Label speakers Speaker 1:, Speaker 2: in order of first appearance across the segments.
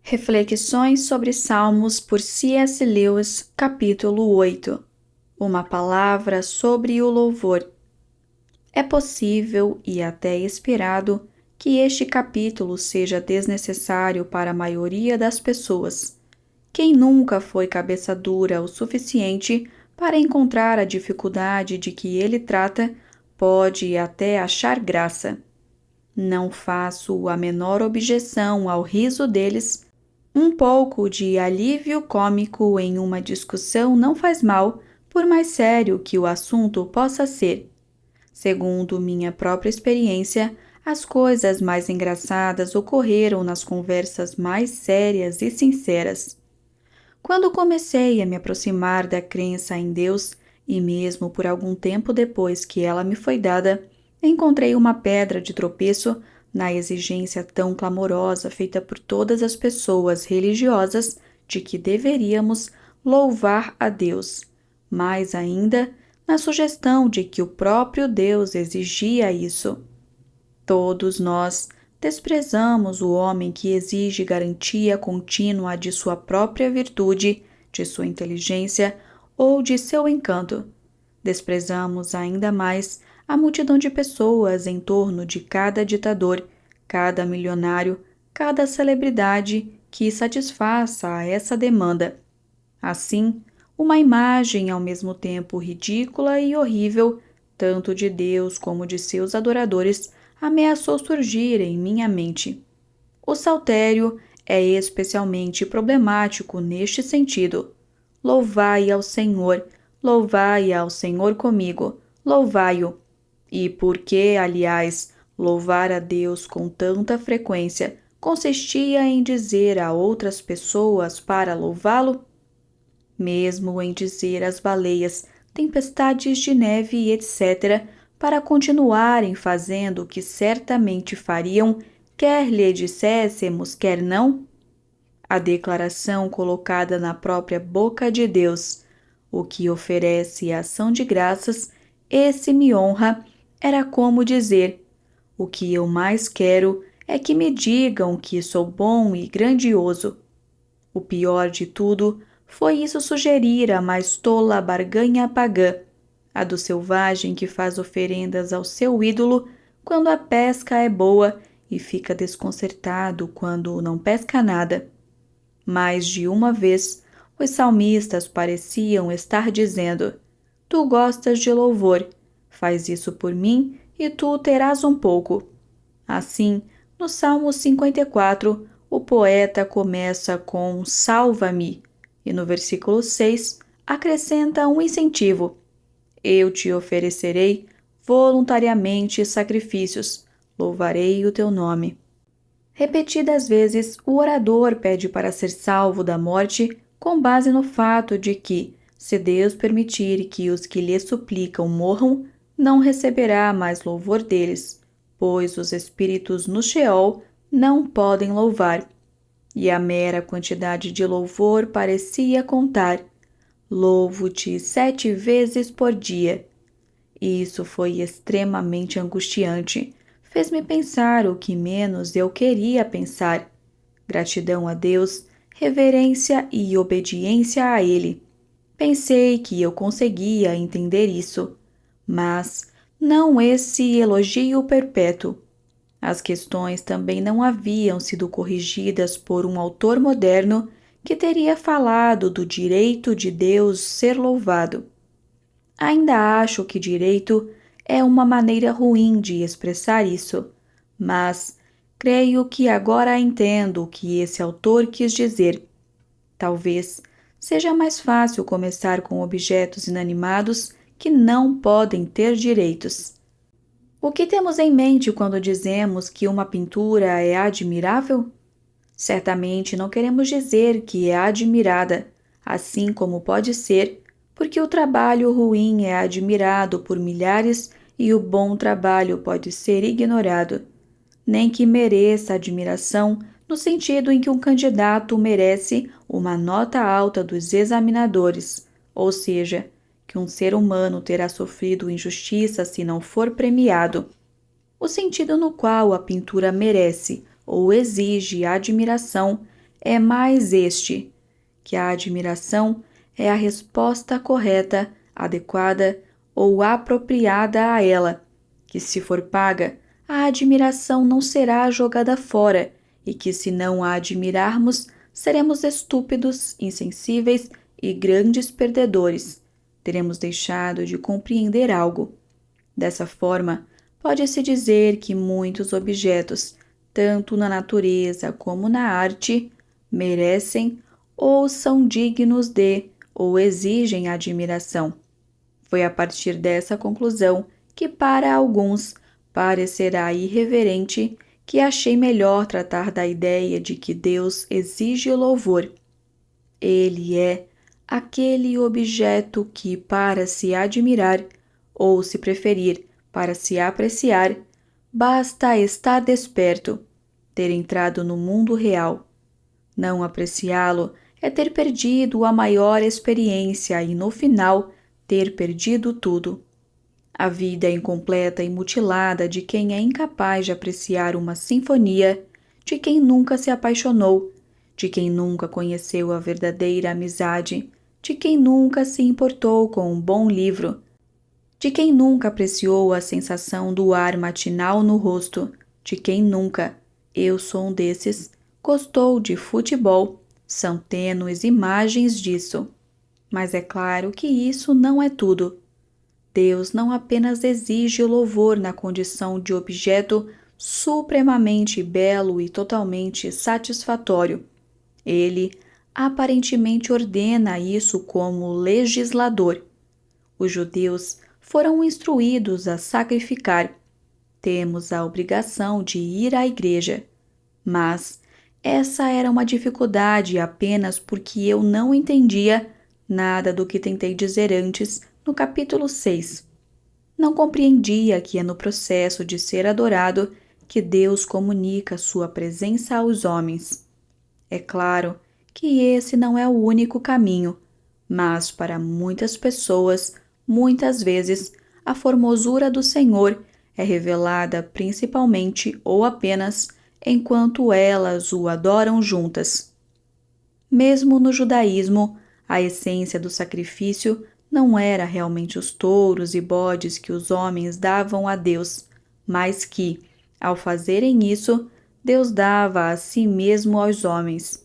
Speaker 1: Reflexões sobre Salmos por C.S. Lewis, capítulo 8. Uma palavra sobre o louvor. É possível e até esperado que este capítulo seja desnecessário para a maioria das pessoas. Quem nunca foi cabeça dura o suficiente para encontrar a dificuldade de que ele trata, pode até achar graça. Não faço a menor objeção ao riso deles. Um pouco de alívio cômico em uma discussão não faz mal, por mais sério que o assunto possa ser. Segundo minha própria experiência, as coisas mais engraçadas ocorreram nas conversas mais sérias e sinceras. Quando comecei a me aproximar da crença em Deus, e mesmo por algum tempo depois que ela me foi dada, encontrei uma pedra de tropeço na exigência tão clamorosa feita por todas as pessoas religiosas de que deveríamos louvar a Deus, mais ainda na sugestão de que o próprio Deus exigia isso. Todos nós desprezamos o homem que exige garantia contínua de sua própria virtude, de sua inteligência ou de seu encanto. Desprezamos ainda mais a multidão de pessoas em torno de cada ditador, cada milionário, cada celebridade que satisfaça a essa demanda. Assim, uma imagem ao mesmo tempo ridícula e horrível, tanto de Deus como de seus adoradores, ameaçou surgir em minha mente. O saltério é especialmente problemático neste sentido. Louvai ao Senhor comigo, louvai-o. E por que, aliás, louvar a Deus com tanta frequência consistia em dizer a outras pessoas para louvá-lo? Mesmo em dizer às baleias, tempestades de neve e etc., para continuarem fazendo o que certamente fariam, quer lhe disséssemos, quer não? A declaração colocada na própria boca de Deus, o que oferece ação de graças, esse me honra, era como dizer: o que eu mais quero é que me digam que sou bom e grandioso. O pior de tudo foi isso sugerir a mais tola barganha pagã, a do selvagem que faz oferendas ao seu ídolo quando a pesca é boa e fica desconcertado quando não pesca nada. Mais de uma vez, os salmistas pareciam estar dizendo: tu gostas de louvor, faz isso por mim e tu terás um pouco. Assim, no Salmo 54, o poeta começa com salva-me e no versículo 6 acrescenta um incentivo: eu te oferecerei voluntariamente sacrifícios, louvarei o teu nome. Repetidas vezes, o orador pede para ser salvo da morte com base no fato de que, se Deus permitir que os que lhe suplicam morram, não receberá mais louvor deles, pois os espíritos no Sheol não podem louvar. E a mera quantidade de louvor parecia contar: louvo-te 7 vezes por dia. Isso foi extremamente angustiante. Fez-me pensar o que menos eu queria pensar. Gratidão a Deus, reverência e obediência a Ele. Pensei que eu conseguia entender isso, mas não esse elogio perpétuo. As questões também não haviam sido corrigidas por um autor moderno que teria falado do direito de Deus ser louvado. Ainda acho que direito é uma maneira ruim de expressar isso, mas creio que agora entendo o que esse autor quis dizer. Talvez seja mais fácil começar com objetos inanimados que não podem ter direitos. O que temos em mente quando dizemos que uma pintura é admirável? Certamente não queremos dizer que é admirada, assim como pode ser, porque o trabalho ruim é admirado por milhares e o bom trabalho pode ser ignorado. Nem que mereça admiração, no sentido em que um candidato merece uma nota alta dos examinadores, ou seja, que um ser humano terá sofrido injustiça se não for premiado. O sentido no qual a pintura merece ou exige admiração é mais este, que a admiração é a resposta correta, adequada ou apropriada a ela, que se for paga, a admiração não será jogada fora e que se não a admirarmos, seremos estúpidos, insensíveis e grandes perdedores. Teremos deixado de compreender algo. Dessa forma, pode-se dizer que muitos objetos, tanto na natureza como na arte, merecem ou são dignos de ou exigem admiração. Foi a partir dessa conclusão que, para alguns, parecerá irreverente que achei melhor tratar da ideia de que Deus exige louvor. Ele é aquele objeto que, para se admirar, ou se preferir, para se apreciar, basta estar desperto, ter entrado no mundo real. Não apreciá-lo é ter perdido a maior experiência e, no final, ter perdido tudo. A vida incompleta e mutilada de quem é incapaz de apreciar uma sinfonia, de quem nunca se apaixonou, de quem nunca conheceu a verdadeira amizade, de quem nunca se importou com um bom livro, de quem nunca apreciou a sensação do ar matinal no rosto, de quem nunca, eu sou um desses, gostou de futebol, são tênues imagens disso. Mas é claro que isso não é tudo. Deus não apenas exige o louvor na condição de objeto supremamente belo e totalmente satisfatório. Ele aparentemente ordena isso como legislador. Os judeus foram instruídos a sacrificar. Temos a obrigação de ir à igreja. Mas essa era uma dificuldade apenas porque eu não entendia nada do que tentei dizer antes no capítulo 6. Não compreendia que é no processo de ser adorado que Deus comunica sua presença aos homens. É claro que esse não é o único caminho, mas para muitas pessoas, muitas vezes, a formosura do Senhor é revelada principalmente ou apenas enquanto elas o adoram juntas. Mesmo no judaísmo, a essência do sacrifício não era realmente os touros e bodes que os homens davam a Deus, mas que, ao fazerem isso, Deus dava a si mesmo aos homens.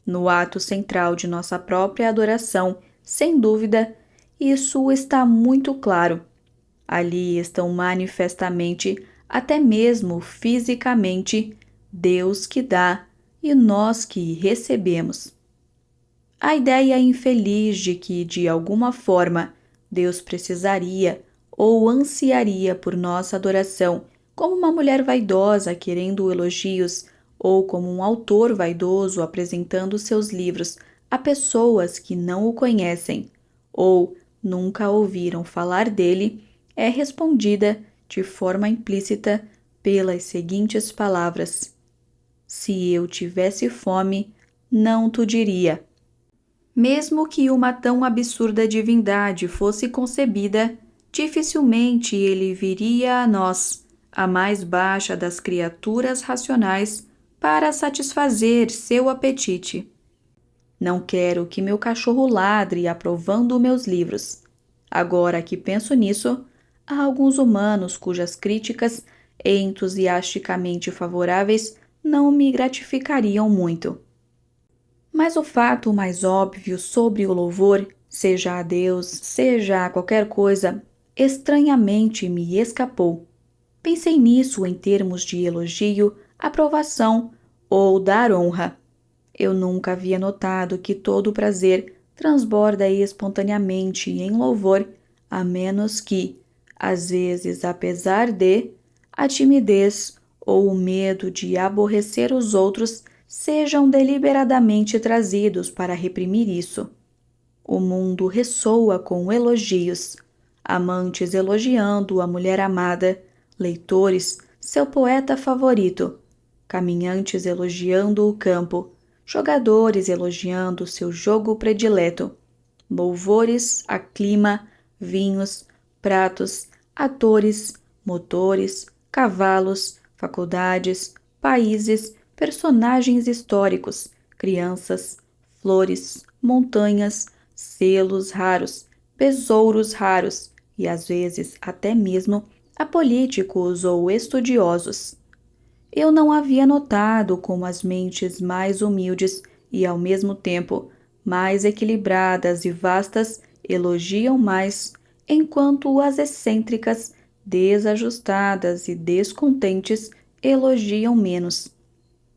Speaker 1: No ato central de nossa própria adoração, sem dúvida, isso está muito claro. Ali estão manifestamente, até mesmo fisicamente, Deus que dá e nós que recebemos. A ideia infeliz de que, de alguma forma, Deus precisaria ou ansiaria por nossa adoração, como uma mulher vaidosa querendo elogios, ou como um autor vaidoso apresentando seus livros a pessoas que não o conhecem, ou nunca ouviram falar dele, é respondida de forma implícita pelas seguintes palavras: se eu tivesse fome, não tu diria. Mesmo que uma tão absurda divindade fosse concebida, dificilmente ele viria a nós, a mais baixa das criaturas racionais, para satisfazer seu apetite. Não quero que meu cachorro ladre aprovando meus livros. Agora que penso nisso, há alguns humanos cujas críticas, entusiasticamente favoráveis, não me gratificariam muito. Mas o fato mais óbvio sobre o louvor, seja a Deus, seja a qualquer coisa, estranhamente me escapou. Pensei nisso em termos de elogio, aprovação ou dar honra. Eu nunca havia notado que todo prazer transborda espontaneamente em louvor, a menos que, às vezes, apesar de, a timidez ou o medo de aborrecer os outros sejam deliberadamente trazidos para reprimir isso. O mundo ressoa com elogios, amantes elogiando a mulher amada, leitores seu poeta favorito, caminhantes elogiando o campo, jogadores elogiando seu jogo predileto, louvores a clima, vinhos, pratos, atores, motores, cavalos, faculdades, países, personagens históricos, crianças, flores, montanhas, selos raros, besouros raros e às vezes até mesmo a políticos ou estudiosos. Eu não havia notado como as mentes mais humildes e ao mesmo tempo mais equilibradas e vastas elogiam mais, enquanto as excêntricas, desajustadas e descontentes elogiam menos.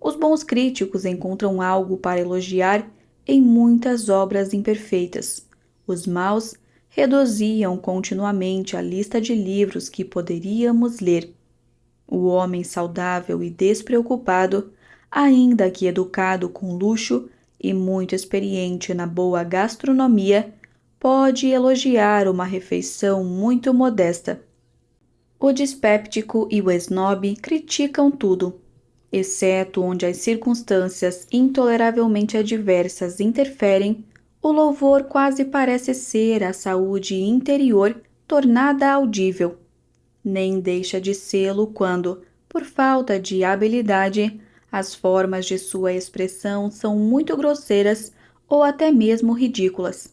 Speaker 1: Os bons críticos encontram algo para elogiar em muitas obras imperfeitas. Os maus reduziam continuamente a lista de livros que poderíamos ler. O homem saudável e despreocupado, ainda que educado com luxo e muito experiente na boa gastronomia, pode elogiar uma refeição muito modesta. O dispéptico e o esnobe criticam tudo, exceto onde as circunstâncias intoleravelmente adversas interferem. O louvor quase parece ser a saúde interior tornada audível. Nem deixa de sê-lo quando, por falta de habilidade, as formas de sua expressão são muito grosseiras ou até mesmo ridículas.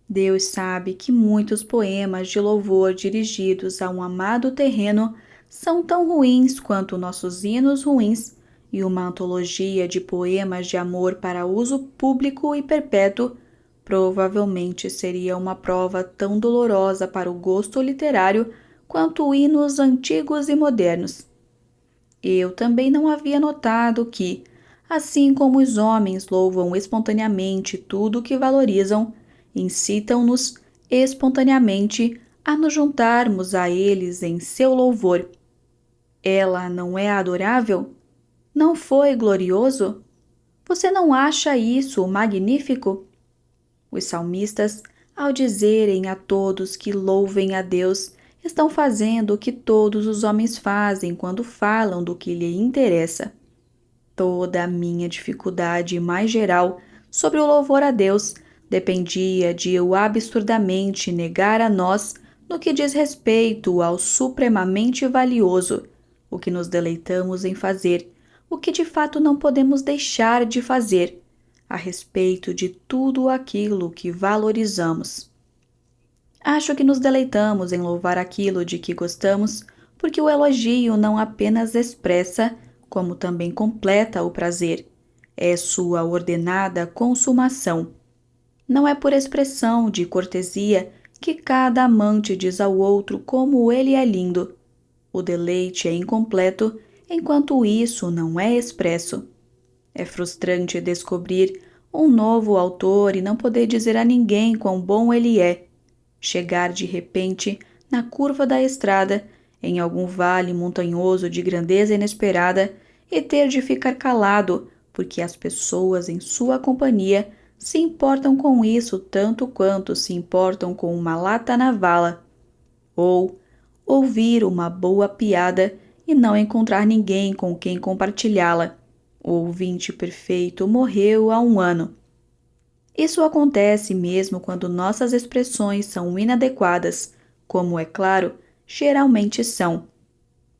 Speaker 1: Deus sabe que muitos poemas de louvor dirigidos a um amado terreno são tão ruins quanto nossos hinos ruins, e uma antologia de poemas de amor para uso público e perpétuo provavelmente seria uma prova tão dolorosa para o gosto literário quanto hinos antigos e modernos. Eu também não havia notado que, assim como os homens louvam espontaneamente tudo o que valorizam, incitam-nos espontaneamente a nos juntarmos a eles em seu louvor. Ela não é adorável? Não foi glorioso? Você não acha isso magnífico? Os salmistas, ao dizerem a todos que louvem a Deus, estão fazendo o que todos os homens fazem quando falam do que lhe interessa. Toda a minha dificuldade mais geral sobre o louvor a Deus dependia de eu absurdamente negar a nós, no que diz respeito ao supremamente valioso, o que nos deleitamos em fazer, o que de fato não podemos deixar de fazer, a respeito de tudo aquilo que valorizamos. Acho que nos deleitamos em louvar aquilo de que gostamos, porque o elogio não apenas expressa, como também completa o prazer. É sua ordenada consumação. Não é por expressão de cortesia que cada amante diz ao outro como ele é lindo. O deleite é incompleto enquanto isso não é expresso. É frustrante descobrir um novo autor e não poder dizer a ninguém quão bom ele é. Chegar de repente na curva da estrada, em algum vale montanhoso de grandeza inesperada, e ter de ficar calado, porque as pessoas em sua companhia se importam com isso tanto quanto se importam com uma lata na vala. Ou ouvir uma boa piada e não encontrar ninguém com quem compartilhá-la. O ouvinte perfeito morreu há 1 ano. Isso acontece mesmo quando nossas expressões são inadequadas, como, é claro, geralmente são.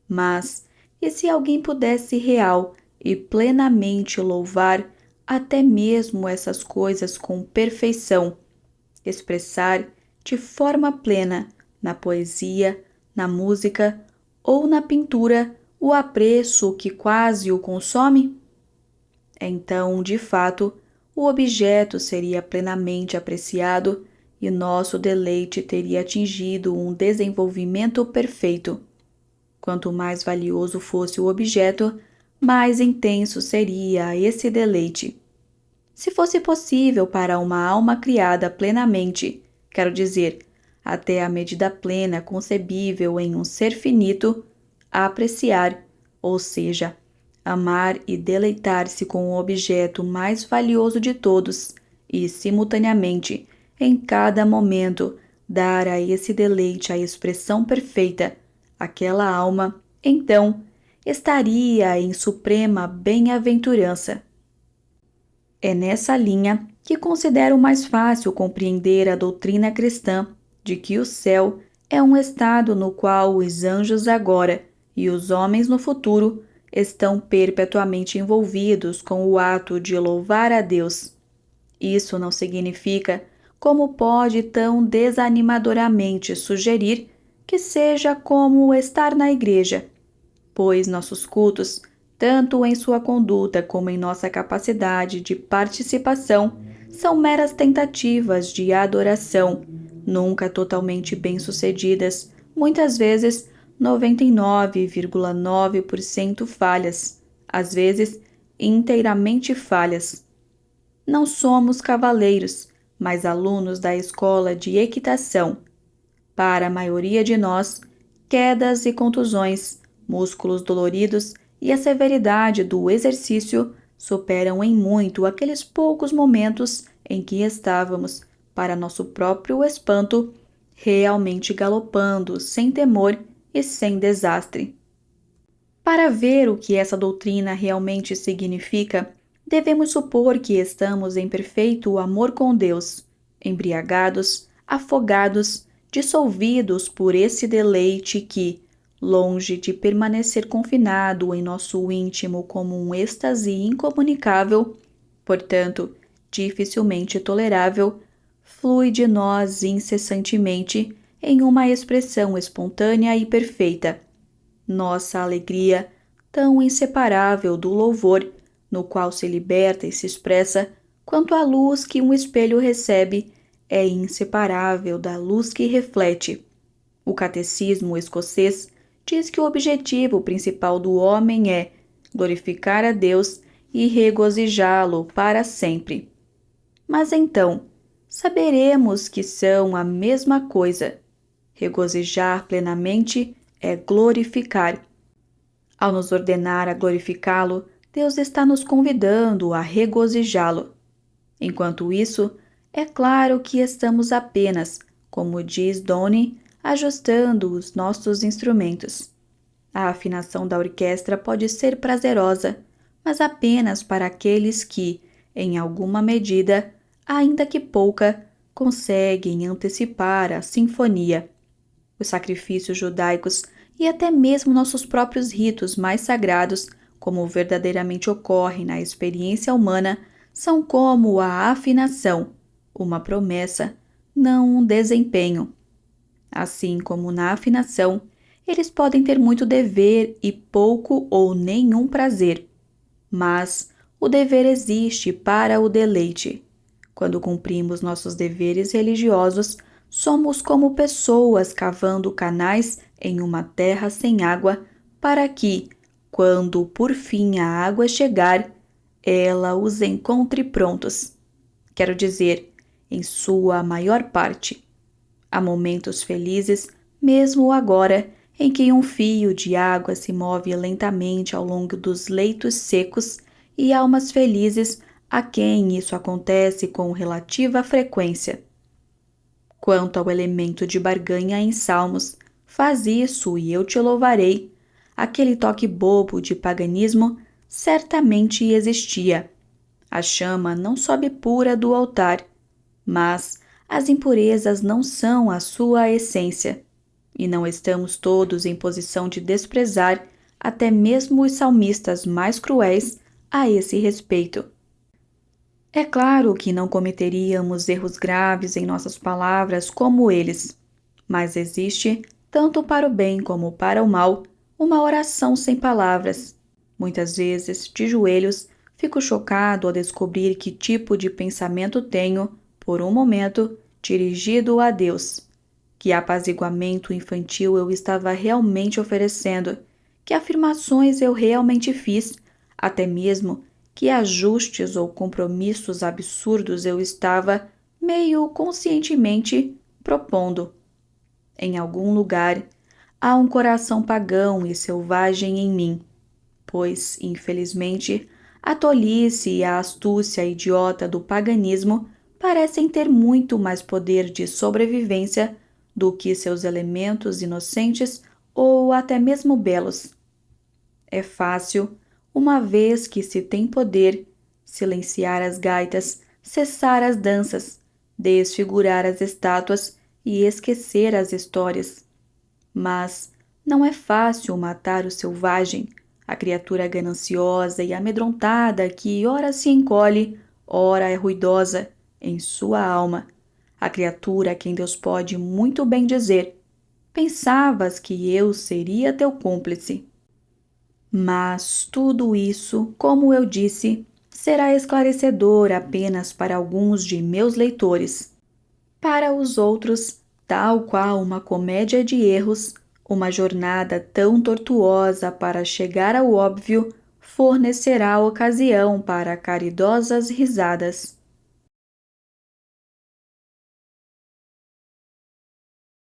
Speaker 1: Mas, e se alguém pudesse real e plenamente louvar até mesmo essas coisas com perfeição, expressar de forma plena, na poesia, na música ou na pintura, o apreço que quase o consome? Então, de fato, o objeto seria plenamente apreciado e nosso deleite teria atingido um desenvolvimento perfeito. Quanto mais valioso fosse o objeto, mais intenso seria esse deleite. Se fosse possível para uma alma criada plenamente, quero dizer, até a medida plena concebível em um ser finito, apreciar, ou seja, amar e deleitar-se com o objeto mais valioso de todos e, simultaneamente, em cada momento, dar a esse deleite a expressão perfeita, aquela alma, então, estaria em suprema bem-aventurança. É nessa linha que considero mais fácil compreender a doutrina cristã de que o céu é um estado no qual os anjos agora e os homens no futuro estão perpetuamente envolvidos com o ato de louvar a Deus. Isso não significa, como pode tão desanimadoramente sugerir, que seja como estar na igreja, pois nossos cultos, tanto em sua conduta como em nossa capacidade de participação, são meras tentativas de adoração, nunca totalmente bem-sucedidas, muitas vezes 99,9% falhas, às vezes inteiramente falhas. Não somos cavaleiros, mas alunos da escola de equitação. Para a maioria de nós, quedas e contusões, músculos doloridos e a severidade do exercício superam em muito aqueles poucos momentos em que estávamos, para nosso próprio espanto, realmente galopando sem temor e sem desastre. Para ver o que essa doutrina realmente significa, devemos supor que estamos em perfeito amor com Deus, embriagados, afogados, dissolvidos por esse deleite que, longe de permanecer confinado em nosso íntimo como um êxtase incomunicável, portanto, dificilmente tolerável, flui de nós incessantemente em uma expressão espontânea e perfeita. Nossa alegria, tão inseparável do louvor, no qual se liberta e se expressa, quanto a luz que um espelho recebe, é inseparável da luz que reflete. O catecismo escocês diz que o objetivo principal do homem é glorificar a Deus e regozijá-lo para sempre. Mas então, saberemos que são a mesma coisa. Regozijar plenamente é glorificar. Ao nos ordenar a glorificá-lo, Deus está nos convidando a regozijá-lo. Enquanto isso, é claro que estamos apenas, como diz Donne, ajustando os nossos instrumentos. A afinação da orquestra pode ser prazerosa, mas apenas para aqueles que, em alguma medida, ainda que pouca, conseguem antecipar a sinfonia. Os sacrifícios judaicos e até mesmo nossos próprios ritos mais sagrados, como verdadeiramente ocorre na experiência humana, são como a afinação, uma promessa, não um desempenho. Assim como na afinação, eles podem ter muito dever e pouco ou nenhum prazer. Mas o dever existe para o deleite. Quando cumprimos nossos deveres religiosos, somos como pessoas cavando canais em uma terra sem água, para que, quando por fim a água chegar, ela os encontre prontos. Quero dizer, em sua maior parte. Há momentos felizes, mesmo agora, em que um fio de água se move lentamente ao longo dos leitos secos, e almas felizes a quem isso acontece com relativa frequência. Quanto ao elemento de barganha em Salmos, faz isso e eu te louvarei. Aquele toque bobo de paganismo certamente existia. A chama não sobe pura do altar, mas as impurezas não são a sua essência, e não estamos todos em posição de desprezar até mesmo os salmistas mais cruéis a esse respeito. É claro que não cometeríamos erros graves em nossas palavras como eles, mas existe, tanto para o bem como para o mal, uma oração sem palavras. Muitas vezes, de joelhos, fico chocado ao descobrir que tipo de pensamento tenho, por um momento, dirigido a Deus. Que apaziguamento infantil eu estava realmente oferecendo, que afirmações eu realmente fiz, até mesmo que ajustes ou compromissos absurdos eu estava, meio conscientemente, propondo. Em algum lugar, há um coração pagão e selvagem em mim, pois, infelizmente, a tolice e a astúcia idiota do paganismo parecem ter muito mais poder de sobrevivência do que seus elementos inocentes ou até mesmo belos. É fácil, uma vez que se tem poder, silenciar as gaitas, cessar as danças, desfigurar as estátuas e esquecer as histórias. Mas não é fácil matar o selvagem, A criatura gananciosa e amedrontada que ora se encolhe, ora é ruidosa em sua alma. A criatura a quem Deus pode muito bem dizer: pensavas que eu seria teu cúmplice. Mas tudo isso, como eu disse, será esclarecedor apenas para alguns de meus leitores. Para os outros, tal qual uma comédia de erros, uma jornada tão tortuosa para chegar ao óbvio fornecerá ocasião para caridosas risadas.